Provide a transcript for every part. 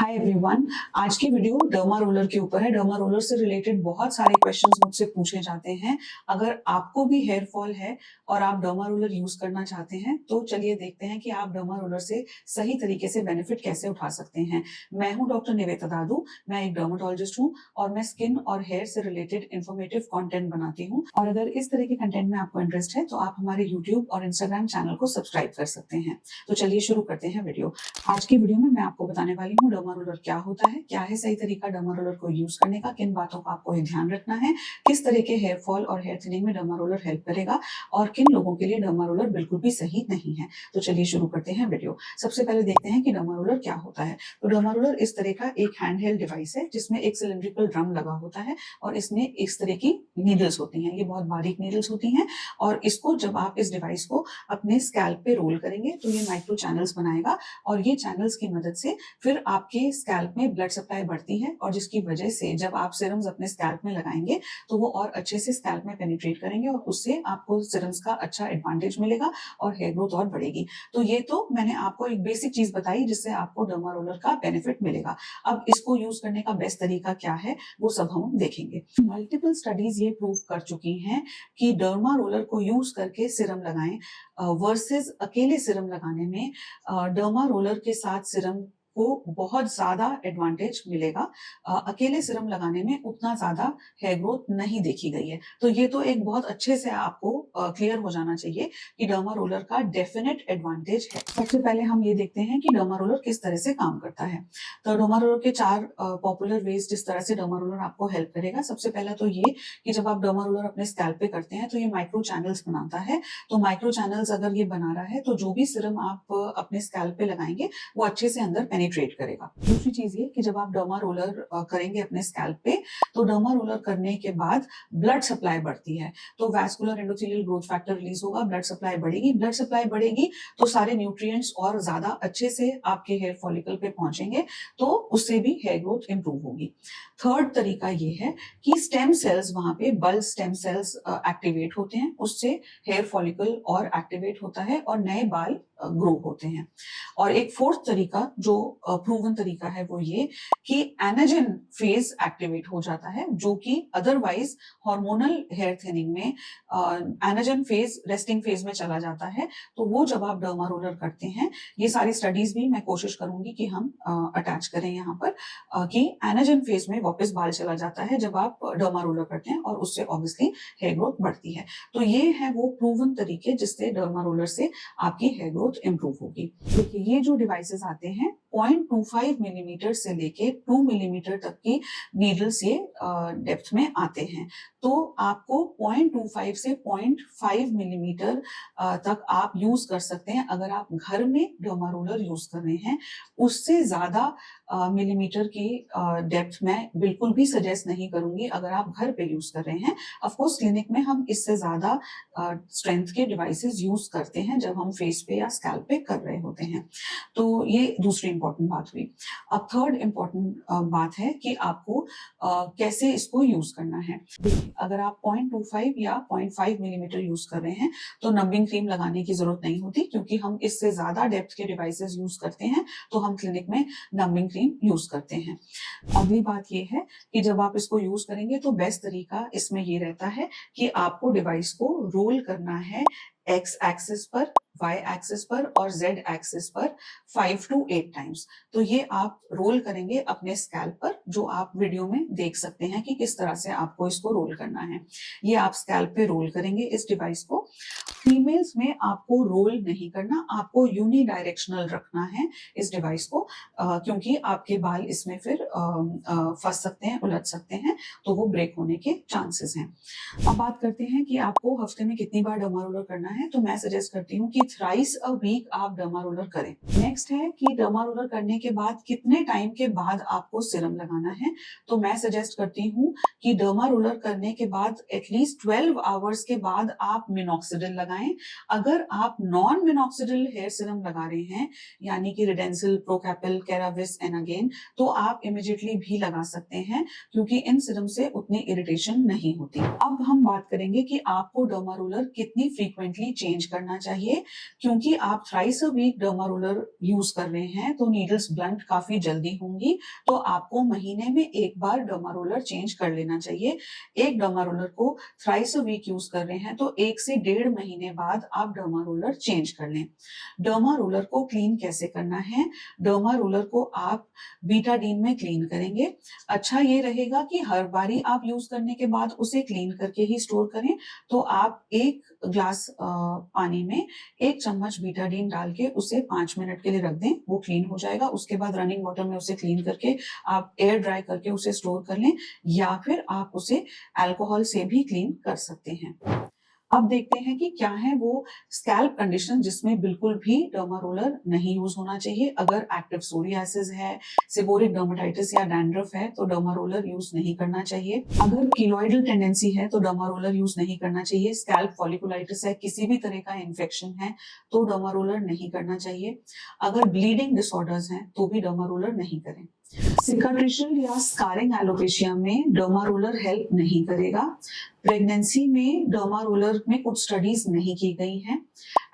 Hi everyone. आज की video derma roller के ऊपर है। डर्मा रोलर से रिलेटेड बहुत सारे क्वेश्चंस मुझसे पूछे जाते हैं। अगर आपको भी हेयर फॉल है और आप डर्मा रोलर यूज करना चाहते हैं तो चलिए देखते हैं कि आप डर्मा रोलर से सही तरीके से बेनिफिट कैसे उठा सकते हैं। मैं हूं डॉक्टर निवेता दादू। मैं एक डर्माटोलॉजिस्ट हूं और मैं स्किन और हेयर से रिलेटेड इंफॉर्मेटिव कंटेंट बनाती हूँ। और अगर इस तरह के कंटेंट में आपको इंटरेस्ट है तो आप हमारे यूट्यूब और इंस्टाग्राम चैनल को सब्सक्राइब कर सकते हैं। तो चलिए शुरू करते हैं वीडियो। आज की वीडियो में मैं आपको बताने वाली हूँ डर्मा रोलर क्या होता है, क्या है सही तरीका डर्मा रोलर को यूज करने का, किन बातों का आपको ध्यान रखना है, किस तरह के हेयर फॉल और हेयर थिनिंग में डर्मा रोलर हेल्प करेगा और किन लोगों के लिए डर्मा रोलर बिल्कुल भी सही नहीं है। तो चलिए शुरू करते हैं वीडियो। सबसे पहले देखते हैं कि डर्मा रोलर क्या होता है। तो डर्मा रोलर इस तरह का एक हैंडहेल्ड डिवाइस है जिसमें एक सिलिंड्रिकल ड्रम लगा होता है और इसमें इस तरह की नीडल्स होती हैं। ये बहुत बारीक नीडल्स होती हैं और इसको जब आप इस डिवाइस को अपने स्कैल्प पे रोल करेंगे तो ये माइक्रो चैनल्स बनाएगा और ये चैनल्स की मदद से फिर आपके स्कैल्प में ब्लड सप्लाई बढ़ती है और जिसकी वजह से जब आप सिरम्स अपने स्कैल्प में लगाएंगे तो वो और अच्छे से स्कैल्प में पेनिट्रेट करेंगे और उससे आपको सिरम्स का अच्छा एडवांटेज मिलेगा और हेयर ग्रोथ और बढ़ेगी। तो ये तो मैंने आपको एक बेसिक चीज बताई जिससे आपको डर्मा रोलर का बेनिफिट मिलेगा। अब इसको यूज करने का बेस्ट तरीका क्या है वो सब हम देखेंगे। मल्टीपल स्टडीज ये प्रूव कर चुकी हैं कि डर्मा रोलर को यूज करके सिरम लगाएं वर्सेस अकेले सिरम लगाने में डर्मा रोलर के साथ सिरम को बहुत ज्यादा एडवांटेज मिलेगा। अकेले सिरम लगाने में उतना ज्यादा हेयर ग्रोथ नहीं देखी गई है। तो ये तो एक बहुत अच्छे से आपको क्लियर हो जाना चाहिए कि डर्मा रोलर का डेफिनेट एडवांटेज है। सबसे पहले हम ये देखते हैं कि डर्मा रोलर किस तरह से काम करता है। तो डर्मा रोलर के चार पॉपुलर वेज जिस तरह से डर्मा रोलर आपको हेल्प करेगा। सबसे पहला तो ये कि जब आप डर्मा रोलर अपने स्कैल्प पे करते हैं तो ये माइक्रो चैनल्स बनाता है। तो माइक्रो चैनल्स अगर ये बना रहा है तो जो भी सिरम आप अपने स्कैल्प पे लगाएंगे वो अच्छे से अंदर पेनिट्रेट करेगा। दूसरी चीज ये कि जब आप डर्मा रोलर करेंगे अपने स्कैल्प पे तो डर्मा रोलर करने के बाद ब्लड सप्लाई बढ़ती है। तो vascular endothelial growth factor release होगा, ब्लड सप्लाई बढ़ेगी। ब्लड सप्लाई बढ़ेगी तो सारे न्यूट्रिएंट्स और ज्यादा अच्छे से आपके हेयर फॉलिकल पे पहुंचेंगे तो उससे भी हेयर ग्रोथ इंप्रूव होगी। थर्ड तरीका ये है कि स्टेम सेल्स वहां पे बल्ब स्टेम सेल्स एक्टिवेट होते हैं, उससे हेयर फॉलिकल और एक्टिवेट होता है और नए बाल ग्रो होते हैं। और एक फोर्थ तरीका जो प्रूवन तरीका है वो ये कि एनाजन फेज एक्टिवेट हो जाता है जो कि अदरवाइज हार्मोनल हेयर थिनिंग में एनाजन फेज रेस्टिंग फेज में चला जाता है। तो वो जब आप डर्मा रोलर करते हैं, ये सारी स्टडीज भी मैं कोशिश करूंगी कि हम अटैच करें यहाँ पर कि एनाजन फेज में वापस बाल चला जाता है जब आप डर्मा रोलर करते हैं और उससे ऑब्वियसली हेयर ग्रोथ बढ़ती है। तो ये है वो प्रूवन तरीके जिससे डर्मा रोलर से आपकी हेयर ग्रोथ इंप्रूव होगी। देखिए ये जो डिवाइसेस आते हैं 0.25 मिलीमीटर से लेके 2 मिलीमीटर तक की नीडल्स ये डेप्थ में आते हैं। तो आपको 0.25 से 0.5 मिलीमीटर तक आप यूज कर सकते हैं अगर आप घर में डर्मा रोलर यूज कर रहे हैं। उससे ज्यादा मिलीमीटर की डेप्थ में बिल्कुल भी सजेस्ट नहीं करूंगी अगर आप घर पे यूज कर रहे हैं। ऑफ कोर्स क्लिनिक में हम इससे ज्यादा स्ट्रेंथ के डिवाइसेस यूज करते हैं जब हम फेस पे या स्कैल्प पे कर रहे होते हैं। तो ये दूसरी इंपॉर्टेंट बात हुई। अब थर्ड इंपॉर्टेंट बात है कि आपको कैसे इसको यूज करना है। अगर आप 0.25 या 0.5 मिलीमीटर यूज कर रहे हैं तो नंबिंग क्रीम लगाने की जरूरत नहीं होती क्योंकि हम इससे ज्यादा डेप्थ के डिवाइसेस यूज करते हैं तो हम क्लिनिक में नंबिंग क्रीम यूज करते हैं। अगली बात ये है कि जब आप इसको यूज करेंगे तो बेस्ट तरीका इसमें ये रहता है कि आपको डिवाइस को रोल करना है एक्स एक्सिस पर, वाई एक्सिस पर और जेड एक्सिस पर 5 to 8 टाइम्स। तो ये आप रोल करेंगे अपने स्कैल्प पर, जो आप वीडियो में देख सकते हैं कि किस तरह से आपको इसको रोल करना है। ये आप स्कैल्प पे रोल करेंगे इस डिवाइस को। फीमेल्स में आपको रोल नहीं करना, आपको यूनिडायरेक्शनल रखना है इस डिवाइस को क्योंकि आपके बाल इसमें फिर फंस सकते हैं, उलझ सकते हैं, तो वो ब्रेक होने के चांसेस हैं। अब बात करते हैं कि आपको हफ्ते में कितनी बार डर्मा रोलर करना है। तो मैं सजेस्ट करती हूँ कि थ्राइस अ वीक आप डर्मा रोलर करें। नेक्स्ट है कि डर्मा रोलर करने के बाद कितने टाइम के बाद आपको सिरम लगाना है। तो मैं सजेस्ट करती हूँ कि डर्मा रोलर करने के बाद एटलीस्ट 12 आवर्स के बाद आप मिनॉक्सिडिल लगाएं। अगर आप नॉन मिनॉक्सिडिल हेयर सिरम लगा रहे हैं यानी कि रिडेंसिल, प्रोकैपिल, केराविस, एनागेन, तो आप इमिडिएटली भी लगा सकते हैं क्योंकि इन सिरम से उतनी इरिटेशन नहीं होती। अब हम बात करेंगे कि आपको डर्मा रोलर कितनी फ्रीक्वेंटली चेंज करना चाहिए। क्योंकि आप thrice a week derma roller use कर रहे हैं तो नीडल्स ब्लंट काफी जल्दी होंगी, तो आपको महीने में एक बार डर्मा रोलर चेंज कर लेना चाहिए। एक डर्मा रोलर को थ्राइस अ वीक यूज कर रहे हैं तो 1 से 1.5 महीने बाद आप डर्मा रोलर चेंज कर लें। डर्मा रोलर को क्लीन कैसे करना है? डर्मा रोलर को आप बीटाडीन में क्लीन करेंगे। अच्छा ये रहेगा कि हर बारी आप यूज करने के बाद उसे क्लीन करके ही स्टोर करें। तो आप 1 ग्लास पानी में 1 चम्मच बीटाडीन डाल के उसे 5 मिनट के लिए रख दें, वो क्लीन हो जाएगा। उसके बाद रनिंग वाटर में उसे क्लीन करके आप एयर ड्राई करके उसे स्टोर कर लें, या फिर आप उसे अल्कोहल से भी क्लीन कर सकते हैं। अब देखते हैं कि क्या है वो स्कैल्प कंडीशन जिसमें बिल्कुल भी डर्मा रोलर नहीं यूज होना चाहिए। अगर एक्टिव सोरियासिस है, सेबोरिक डर्मेटाइटिस या डैंड्रफ है तो डर्मा रोलर यूज नहीं करना चाहिए। अगर कीलॉइडल टेंडेंसी है तो डर्मा रोलर यूज नहीं करना चाहिए। स्कैल्प फॉलिकुलाइटिस है, किसी भी तरह का इन्फेक्शन है तो डर्मा रोलर नहीं करना चाहिए। अगर ब्लीडिंग डिसऑर्डर्स हैं तो भी डर्मा रोलर नहीं करें। सिकाट्रिशल या स्कारिंग एलोपेशिया में डर्मा रोलर हेल्प नहीं करेगा। प्रेगनेंसी में डर्मा रोलर में कुछ स्टडीज नहीं की गई हैं।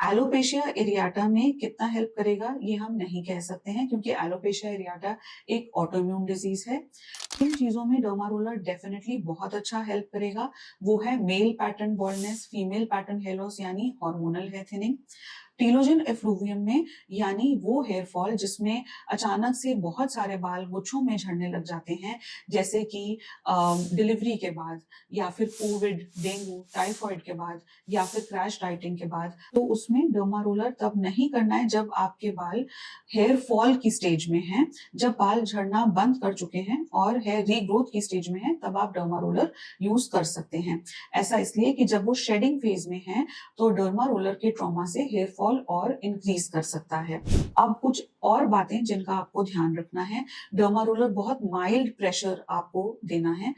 एलोपेशिया एरियाटा में कितना हेल्प करेगा ये हम नहीं कह सकते हैं, क्योंकि एलोपेशिया एरियाटा एक ऑटोइम्यून डिजीज है। इन चीजों में डर्मा रोलर डेफिनेटली बहुत अच्छा हेल्प करेगा। वो है male pattern baldness, female pattern hair loss यानी hormonal hair thinning. Telogen effluvium में यानी वो हेयर फॉल जिसमें अचानक से बहुत सारे बाल गुच्छों में झड़ने लग जाते हैं, जैसे कि डिलीवरी के बाद, या फिर कोविड, डेंगू, टाइफॉइड के बाद, या फिर क्रैश डाइटिंग के बाद, तो उसमें डर्मा रोलर तब नहीं करना है जब आपके बाल हेयर फॉल की स्टेज में हैं। जब बाल झड़ना बंद कर चुके हैं और हेयर रीग्रोथ की स्टेज में है तब आप डर्मा रोलर यूज कर सकते हैं। ऐसा इसलिए कि जब वो शेडिंग फेज में है तो डर्मा रोलर के ट्रॉमा से हेयर फॉल और इंक्रीज कर सकता है। अब कुछ और बातें जिनका आपको ध्यान रखना है। डर्मा रोलर बहुत माइल्ड प्रेशर आपको देना है।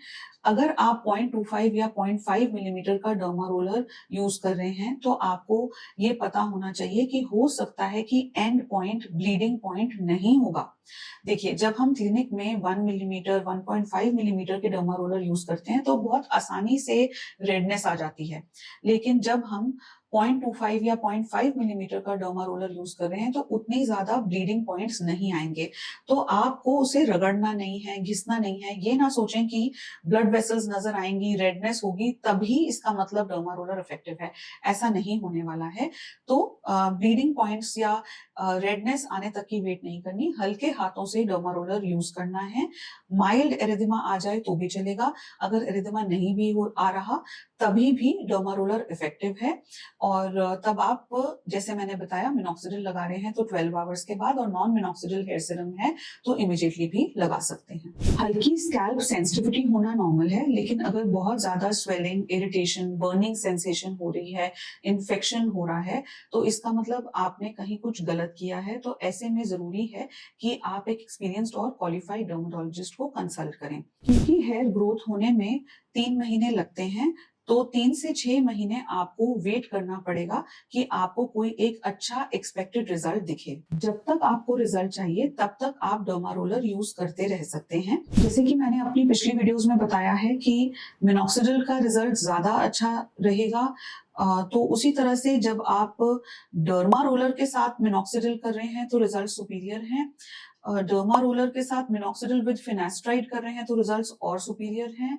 अगर आप 0.25 या 0.5 मिलीमीटर का डर्मा रोलर यूज कर रहे हैं तो आपको ये पता होना चाहिए कि हो सकता है कि एंड पॉइंट ब्लीडिंग पॉइंट नहीं होगा। देखिए, जब हम क्लिनिक में 1 मिलीमीटर 1.5 मिलीमीटर के डर्मा रोलर यूज करते हैं तो बहुत आसानी से रेडनेस आ जाती है, लेकिन जब हम 0.25 या 0.5 मिलीमीटर का डर्मा रोलर यूज कर रहे हैं तो उतनी ज्यादा ब्लीडिंग पॉइंट्स नहीं आएंगे। तो आपको उसे रगड़ना नहीं है, घिसना नहीं है। ये ना सोचें कि ब्लड वेसल्स नजर आएंगी, रेडनेस होगी तभी इसका मतलब डर्मा रोलर इफेक्टिव है। ऐसा नहीं होने वाला है। तो ब्लीडिंग पॉइंट्स या रेडनेस आने तक की वेट नहीं करनी, हल्के हाथों से डर्मा रोलर यूज करना है। माइल्ड एरिथेमा आ जाए तो भी चलेगा। अगर एरिथेमा नहीं भी आ रहा तभी भी डर्मा रोलर इफेक्टिव है। और तब आप, जैसे मैंने बताया, मिनॉक्सिडिल लगा रहे हैं तो 12 आवर्स के बाद, और नॉन मिनॉक्सिडिल हेयर सीरम है तो इमीडिएटली भी लगा सकते हैं। हल्की स्कैल्प सेंसिटिविटी होना नॉर्मल है, लेकिन अगर बहुत ज्यादा स्वेलिंग, इरिटेशन, बर्निंग सेंसेशन हो रही है, इन्फेक्शन हो रहा है, तो इसका मतलब आपने कहीं कुछ गलत किया है। तो ऐसे में जरूरी है कि आप एक एक्सपीरियंस्ड और क्वालिफाइड डर्मेटोलॉजिस्ट को कंसल्ट करें, क्योंकि हेयर ग्रोथ होने में 3 महीने लगते हैं। तो 3 से 6 महीने आपको वेट करना पड़ेगा कि आपको कोई एक अच्छा एक्सपेक्टेड रिजल्ट दिखे। जब तक आपको रिजल्ट चाहिए तब तक आप डर्मा रोलर यूज करते रह सकते हैं। जैसे कि मैंने अपनी पिछली वीडियोस में बताया है कि मिनॉक्सिडिल का रिजल्ट ज्यादा अच्छा रहेगा, तो उसी तरह से जब आप डर्मा रोलर के साथ मिनॉक्सिडिल कर रहे हैं तो रिजल्ट सुपीरियर हैं। डर्मा रोलर के साथ मिनॉक्सिडिल विद फिनेस्ट्राइड कर रहे हैं तो रिजल्ट्स और सुपीरियर हैं।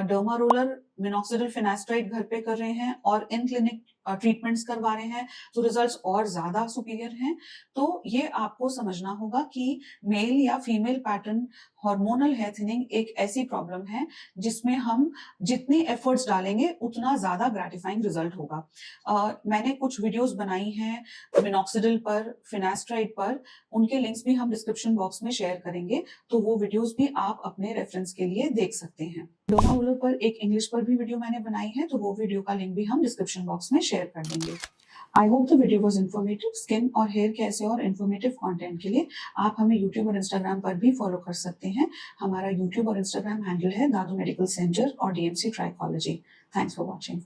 डर्मा रोलर मिनॉक्सिडिल फिनेस्ट्राइड घर पे कर रहे हैं और इन क्लिनिक ट्रीटमेंट्स करवा रहे हैं तो रिजल्ट्स और ज्यादा सुपीरियर हैं। तो ये आपको समझना होगा कि मेल या female pattern hormonal hair thinning एक ऐसी प्रॉब्लम है जिसमें हम जितने एफर्ट्स डालेंगे उतना ज्यादा ग्रेटिफाइंग रिजल्ट होगा। मैंने कुछ वीडियोस बनाई हैं मिनॉक्सिडिल पर, फिनेस्ट्राइड पर, उनके लिंक्स भी हम डिस्क्रिप्शन बॉक्स में शेयर करेंगे, तो वो वीडियोस भी आप अपने रेफरेंस के लिए देख सकते हैं। डर्मा रोलर पर एक इंग्लिश पर भी वीडियो मैंने बनाई है, तो वो वीडियो का लिंक भी हम डिस्क्रिप्शन बॉक्स में शेयर कर देंगे। I hope the video was informative. Skin और हेयर के ऐसे और इन्फॉर्मेटिव कंटेंट के लिए आप हमें यूट्यूब और इंस्टाग्राम पर भी फॉलो कर सकते हैं। हमारा यूट्यूब और इंस्टाग्राम हैंडल है दादू मेडिकल सेंटर और DMC trichology. Thanks for watching.